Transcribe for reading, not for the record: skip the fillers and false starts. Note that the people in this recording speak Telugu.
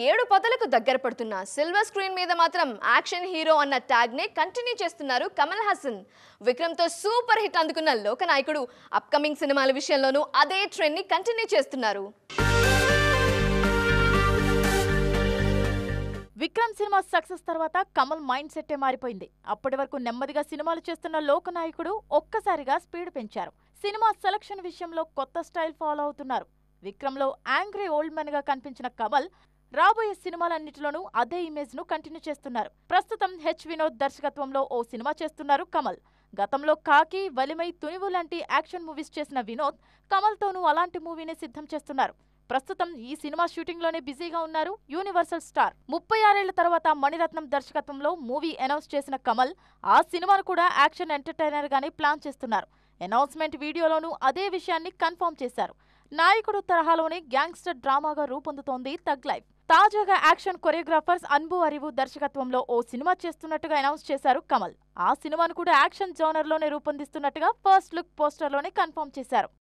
7 పదలకు దగ్గర పడుతున్న సిల్వర్ స్క్రీన్ మీద మాత్రం యాక్షన్ హీరో అన్న ట్యాగ్ నే కంటిన్యూ చేస్తున్నారు కమల్ హాసన్. విక్రమ్ తో సూపర్ హిట్ అందుకున్న లోకనాయకుడు అప్కమింగ్ సినిమాల విషయంలోనూ అదే ట్రెండ్ ని కంటిన్యూ చేస్తున్నారు. విక్రమ్ సినిమా సక్సెస్ తర్వాత కమల్ మైండ్ సెట్టే మారిపోయింది. అప్పటి వరకు నెమ్మదిగా సినిమాలు చేస్తున్న లోకనాయకుడు ఒక్కసారిగా స్పీడ్ పెంచారు. సినిమా సెలక్షన్ విషయంలో కొత్త స్టైల్ ఫాలో అవుతున్నారు. విక్రమ్లో యాంగ్రీ ఓల్డ్ మెన్ గా కనిపించిన కమల్ రాబోయే సినిమాలన్నిటిలోనూ అదే ఇమేజ్ ను కంటిన్యూ చేస్తున్నారు. ప్రస్తుతం వినోద్ దర్శకత్వంలో ఓ సినిమా చేస్తున్నారు కమల్. గతంలో కాకి, వలిమై, తునివు లాంటి యాక్షన్ మూవీస్ చేసిన వినోద్ కమల్తోనూ అలాంటి మూవీని సిద్ధం చేస్తున్నారు. ప్రస్తుతం ఈ సినిమా షూటింగ్ లోనే బిజీగా ఉన్నారు యూనివర్సల్ స్టార్. 36 ఏళ్ల తర్వాత మణిరత్నం దర్శకత్వంలో మూవీ అనౌన్స్ చేసిన కమల్ ఆ సినిమాను కూడా యాక్షన్ ఎంటర్టైనర్ గానే ప్లాన్ చేస్తున్నారు. అనౌన్స్మెంట్ వీడియోలోనూ అదే విషయాన్ని కన్ఫర్మ్ చేశారు. నాయకుడు తరహాలోనే గ్యాంగ్స్టర్ డ్రామాగా రూపొందుతోంది థగ్ లైఫ్. తాజాగా యాక్షన్ కొరియోగ్రాఫర్స్ అన్బు అరివు దర్శకత్వంలో ఓ సినిమా చేస్తున్నట్టుగా అనౌన్స్ చేశారు కమల్. ఆ సినిమాను కూడా యాక్షన్ జోనర్ లోనే రూపొందిస్తున్నట్టుగా ఫస్ట్ లుక్ పోస్టర్ లోనే కన్ఫర్మ్ చేశారు.